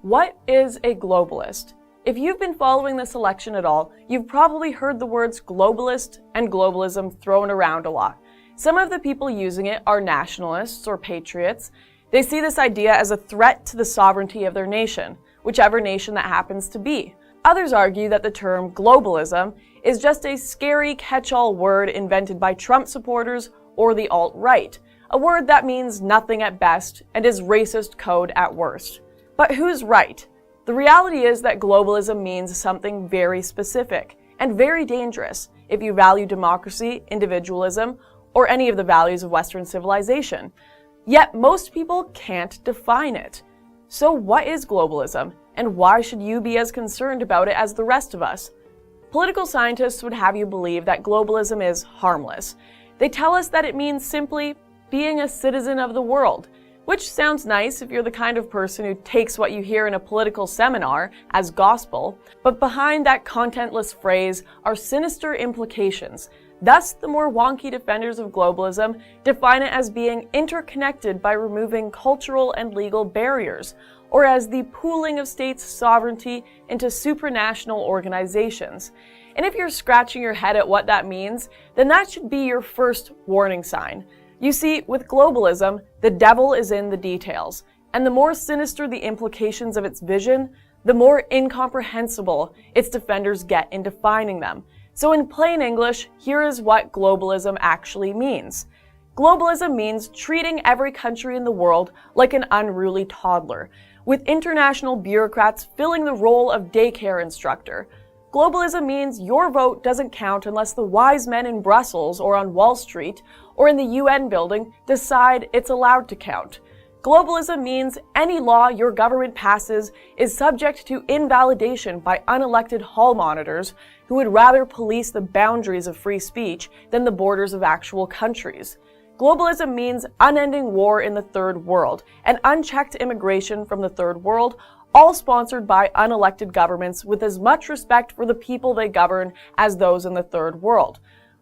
What is a globalist? If you've been following this election at all, you've probably heard the words globalist and globalism thrown around a lot. Some of the people using it are nationalists or patriots. They see this idea as a threat to the sovereignty of their nation, whichever nation that happens to be. Others argue that the term globalism is just a scary catch-all word invented by Trump supporters or the alt-right, a word that means nothing at best and is racist code at worst. But who's right? The reality is that globalism means something very specific and very dangerous if you value democracy, individualism, or any of the values of Western civilization. Yet most people can't define it. So what is globalism, and why should you be as concerned about it as the rest of us? Political scientists would have you believe that globalism is harmless. They tell us that it means simply being a citizen of the world, which sounds nice if you're the kind of person who takes what you hear in a political seminar as gospel, but behind that contentless phrase are sinister implications. Thus, the more wonky defenders of globalism define it as being interconnected by removing cultural and legal barriers, or as the pooling of states' sovereignty into supranational organizations. And if you're scratching your head at what that means, then that should be your first warning sign. You see, with globalism, the devil is in the details, and the more sinister the implications of its vision, the more incomprehensible its defenders get in defining them. So in plain English, here is what globalism actually means. Globalism means treating every country in the world like an unruly toddler, with international bureaucrats filling the role of daycare instructor. Globalism means your vote doesn't count unless the wise men in Brussels or on Wall Street or in the UN building decide it's allowed to count. Globalism means any law your government passes is subject to invalidation by unelected hall monitors who would rather police the boundaries of free speech than the borders of actual countries. Globalism means unending war in the third world and unchecked immigration from the third world, all sponsored by unelected governments with as much respect for the people they govern as those in the third world.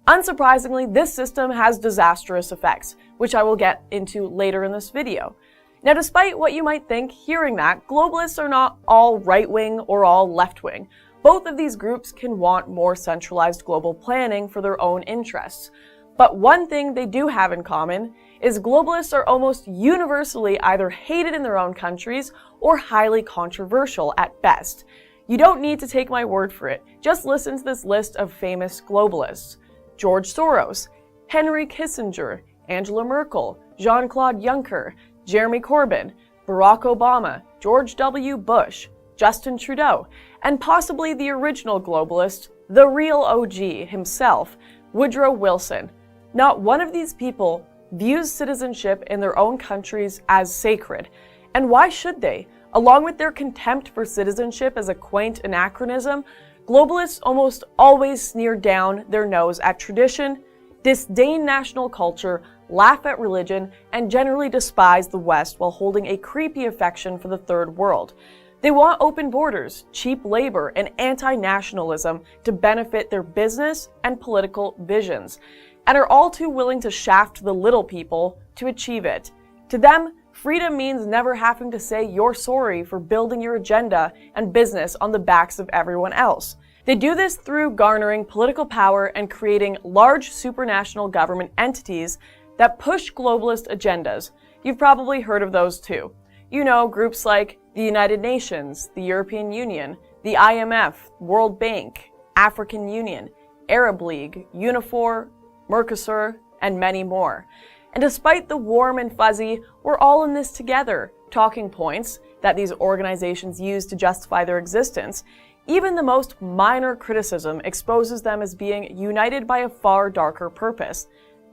Unsurprisingly, this system has disastrous effects, which I will get into later in this video. Now, despite what you might think hearing that, globalists are not all right-wing or all left-wing. Both of these groups can want more centralized global planning for their own interests. But one thing they do have in common is globalists are almost universally either hated in their own countries or highly controversial at best. You don't need to take my word for it. Just listen to this list of famous globalists. George Soros, Henry Kissinger, Angela Merkel, Jean-Claude Juncker, Jeremy Corbyn, Barack Obama, George W. Bush, Justin Trudeau, and possibly the original globalist, the real OG himself, Woodrow Wilson. Not one of these people views citizenship in their own countries as sacred. And why should they? Along with their contempt for citizenship as a quaint anachronism, globalists almost always sneer down their nose at tradition, disdain national culture, laugh at religion, and generally despise the West while holding a creepy affection for the third world. They want open borders, cheap labor, and anti-nationalism to benefit their business and political visions, and are all too willing to shaft the little people to achieve it. To them, freedom means never having to say you're sorry for building your agenda and business on the backs of everyone else. They do this through garnering political power and creating large supranational government entities that push globalist agendas. You've probably heard of those too. You know, groups like the United Nations, the European Union, the IMF, World Bank, African Union, Arab League, UNIFOR, Mercosur, and many more. And despite the warm and fuzzy, we're all in this together talking points that these organizations use to justify their existence, even the most minor criticism exposes them as being united by a far darker purpose.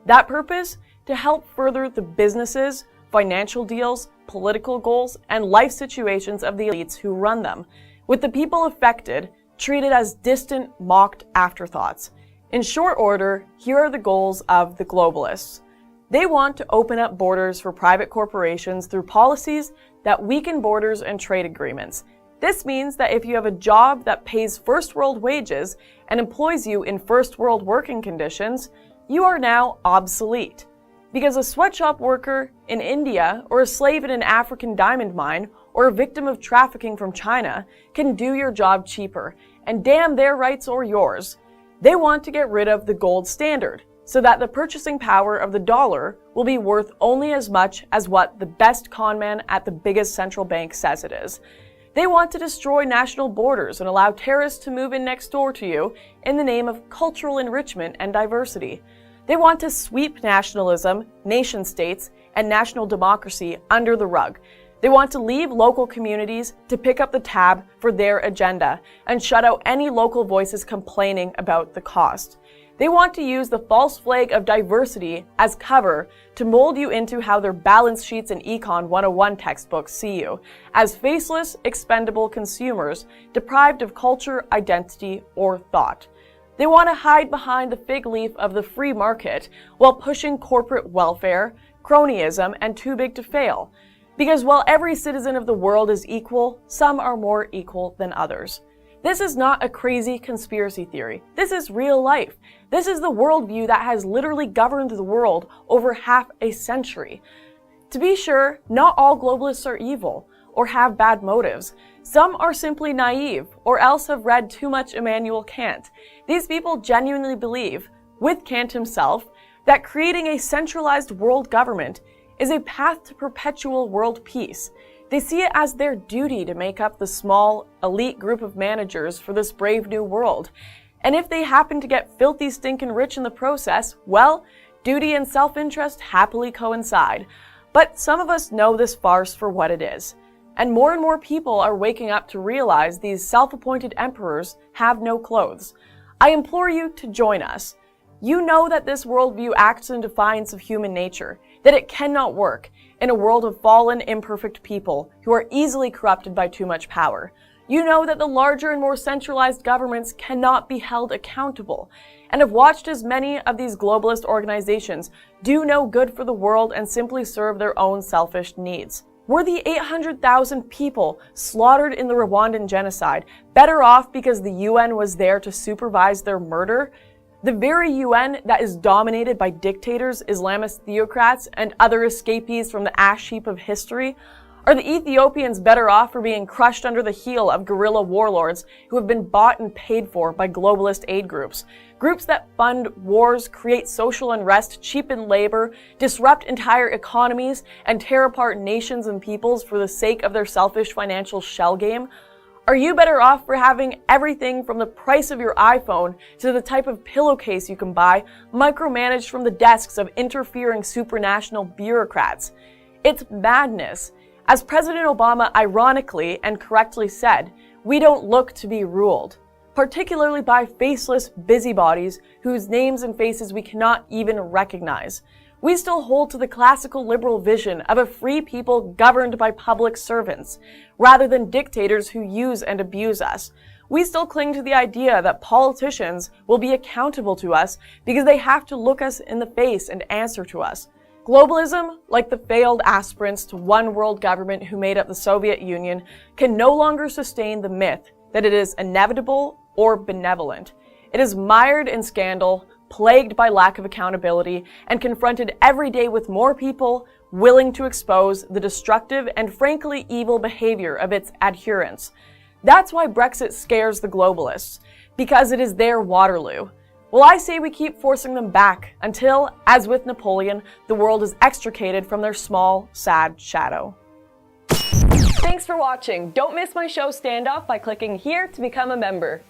That purpose? To help further the businesses, financial deals, political goals, and life situations of the elites who run them, with the people affected treated as distant, mocked afterthoughts. In short order, here are the goals of the globalists. They want to open up borders for private corporations through policies that weaken borders and trade agreements. This means that if you have a job that pays first world wages and employs you in first world working conditions, you are now obsolete. Because a sweatshop worker in India, or a slave in an African diamond mine, or a victim of trafficking from China can do your job cheaper, and damn their rights or yours. They want to get rid of the gold standard, so that the purchasing power of the dollar will be worth only as much as what the best conman at the biggest central bank says it is. They want to destroy national borders and allow terrorists to move in next door to you in the name of cultural enrichment and diversity. They want to sweep nationalism, nation states, and national democracy under the rug. They want to leave local communities to pick up the tab for their agenda and shut out any local voices complaining about the cost. They want to use the false flag of diversity as cover to mold you into how their balance sheets and Econ 101 textbooks see you, as faceless, expendable consumers deprived of culture, identity, or thought. They want to hide behind the fig leaf of the free market while pushing corporate welfare, cronyism, and too big to fail. Because while every citizen of the world is equal, some are more equal than others. This is not a crazy conspiracy theory. This is real life. This is the worldview that has literally governed the world over half a century. To be sure, not all globalists are evil or have bad motives. Some are simply naive or else have read too much Immanuel Kant. These people genuinely believe, with Kant himself, that creating a centralized world government is a path to perpetual world peace. They see it as their duty to make up the small, elite group of managers for this brave new world. And if they happen to get filthy stinkin' rich in the process, well, duty and self-interest happily coincide. But some of us know this farce for what it is. And more people are waking up to realize these self-appointed emperors have no clothes. I implore you to join us. You know that this worldview acts in defiance of human nature, that it cannot work in a world of fallen, imperfect people who are easily corrupted by too much power. You know that the larger and more centralized governments cannot be held accountable, and have watched as many of these globalist organizations do no good for the world and simply serve their own selfish needs. Were the 800,000 people slaughtered in the Rwandan genocide better off because the UN was there to supervise their murder? The very UN that is dominated by dictators, Islamist theocrats, and other escapees from the ash heap of history? Are the Ethiopians better off for being crushed under the heel of guerrilla warlords who have been bought and paid for by globalist aid groups? Groups that fund wars, create social unrest, cheapen labor, disrupt entire economies, and tear apart nations and peoples for the sake of their selfish financial shell game? Are you better off for having everything from the price of your iPhone to the type of pillowcase you can buy micromanaged from the desks of interfering supranational bureaucrats? It's madness. As President Obama ironically and correctly said, we don't look to be ruled, particularly by faceless busybodies whose names and faces we cannot even recognize. We still hold to the classical liberal vision of a free people governed by public servants, rather than dictators who use and abuse us. We still cling to the idea that politicians will be accountable to us because they have to look us in the face and answer to us. Globalism, like the failed aspirants to one world government who made up the Soviet Union, can no longer sustain the myth that it is inevitable or benevolent. It is mired in scandal, plagued by lack of accountability, and confronted every day with more people willing to expose the destructive and frankly evil behavior of its adherents. That's why Brexit scares the globalists, because it is their Waterloo. Well, I say we keep forcing them back until, as with Napoleon, the world is extricated from their small, sad shadow. Thanks for watching. Don't miss my show Standoff by clicking here to become a member.